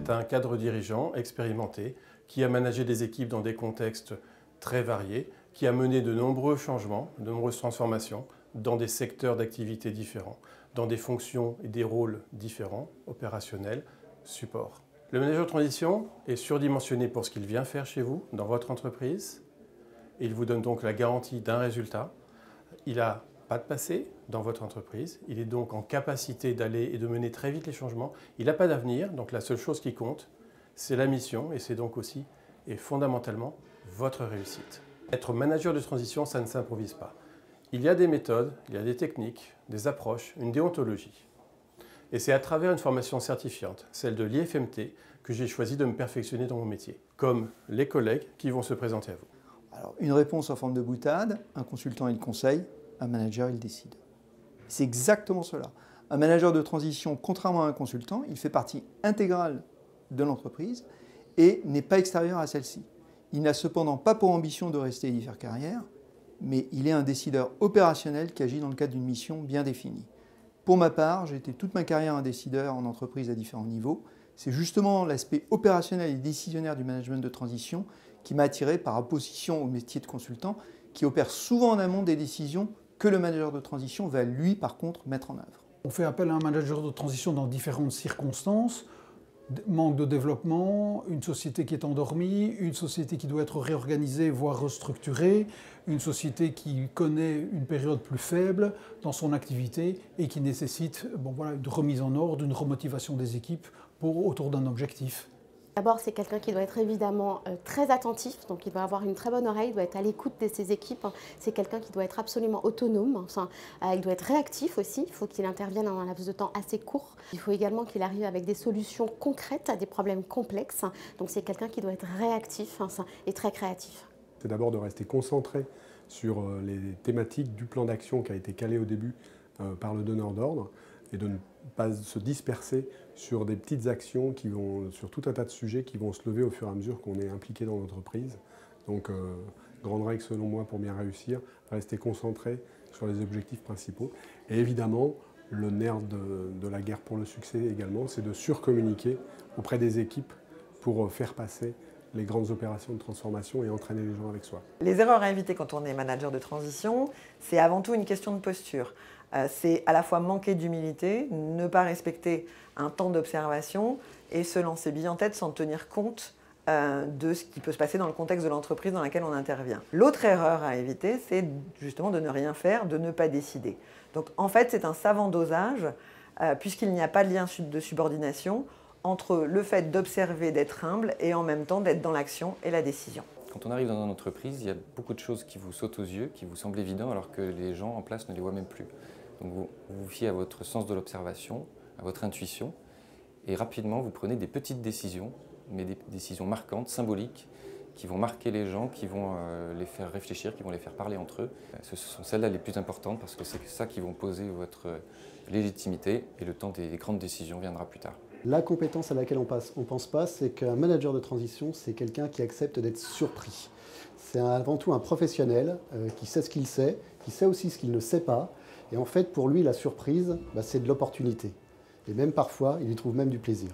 C'est un cadre dirigeant expérimenté qui a managé des équipes dans des contextes très variés, qui a mené de nombreux changements, de nombreuses transformations dans des secteurs d'activité différents, dans des fonctions et des rôles différents, opérationnels, support. Le manager de transition est surdimensionné pour ce qu'il vient faire chez vous, dans votre entreprise. Il vous donne donc la garantie d'un résultat. Il n'a pas de passé dans votre entreprise. Il est donc en capacité d'aller et de mener très vite les changements. Il n'a pas d'avenir, donc la seule chose qui compte, c'est la mission et c'est donc aussi et fondamentalement votre réussite. Être manager de transition, ça ne s'improvise pas. Il y a des méthodes, il y a des techniques, des approches, une déontologie. Et c'est à travers une formation certifiante, celle de l'IFMT, que j'ai choisi de me perfectionner dans mon métier, comme les collègues qui vont se présenter à vous. Alors, une réponse en forme de boutade, un consultant il conseille, un manager il décide. C'est exactement cela. Un manager de transition, contrairement à un consultant, il fait partie intégrale de l'entreprise et n'est pas extérieur à celle-ci. Il n'a cependant pas pour ambition de rester et d'y faire carrière, mais il est un décideur opérationnel qui agit dans le cadre d'une mission bien définie. Pour ma part, j'ai été toute ma carrière un décideur en entreprise à différents niveaux. C'est justement l'aspect opérationnel et décisionnaire du management de transition qui m'a attiré par opposition au métier de consultant qui opère souvent en amont des décisions que le manager de transition va lui par contre mettre en œuvre. On fait appel à un manager de transition dans différentes circonstances. Manque de développement, une société qui est endormie, une société qui doit être réorganisée, voire restructurée, une société qui connaît une période plus faible dans son activité et qui nécessite une remise en ordre, une remotivation des équipes autour d'un objectif. D'abord, c'est quelqu'un qui doit être évidemment très attentif, donc il doit avoir une très bonne oreille, il doit être à l'écoute de ses équipes. C'est quelqu'un qui doit être absolument autonome, il doit être réactif aussi, il faut qu'il intervienne en un laps de temps assez court. Il faut également qu'il arrive avec des solutions concrètes à des problèmes complexes, donc c'est quelqu'un qui doit être réactif et très créatif. C'est d'abord de rester concentré sur les thématiques du plan d'action qui a été calé au début par le donneur d'ordre et de ne pas se disperser sur des petites actions sur tout un tas de sujets qui vont se lever au fur et à mesure qu'on est impliqué dans l'entreprise. Donc, grande règle selon moi pour bien réussir, rester concentré sur les objectifs principaux. Et évidemment, le nerf de la guerre pour le succès également, c'est de surcommuniquer auprès des équipes pour faire passer les grandes opérations de transformation et entraîner les gens avec soi. Les erreurs à éviter quand on est manager de transition, c'est avant tout une question de posture. C'est à la fois manquer d'humilité, ne pas respecter un temps d'observation et se lancer bille en tête sans tenir compte de ce qui peut se passer dans le contexte de l'entreprise dans laquelle on intervient. L'autre erreur à éviter, c'est justement de ne rien faire, de ne pas décider. Donc en fait, c'est un savant dosage, puisqu'il n'y a pas de lien de subordination entre le fait d'observer, d'être humble et en même temps d'être dans l'action et la décision. Quand on arrive dans une entreprise, il y a beaucoup de choses qui vous sautent aux yeux, qui vous semblent évidentes alors que les gens en place ne les voient même plus. Donc vous vous fiez à votre sens de l'observation, à votre intuition, et rapidement vous prenez des petites décisions, mais des décisions marquantes, symboliques, qui vont marquer les gens, qui vont les faire réfléchir, qui vont les faire parler entre eux. Ce sont celles-là les plus importantes parce que c'est ça qui vont poser votre légitimité et le temps des grandes décisions viendra plus tard. La compétence à laquelle on ne pense pas, c'est qu'un manager de transition, c'est quelqu'un qui accepte d'être surpris. C'est avant tout un professionnel qui sait ce qu'il sait, qui sait aussi ce qu'il ne sait pas. Et en fait, pour lui, la surprise, c'est de l'opportunité. Et même parfois, il y trouve même du plaisir.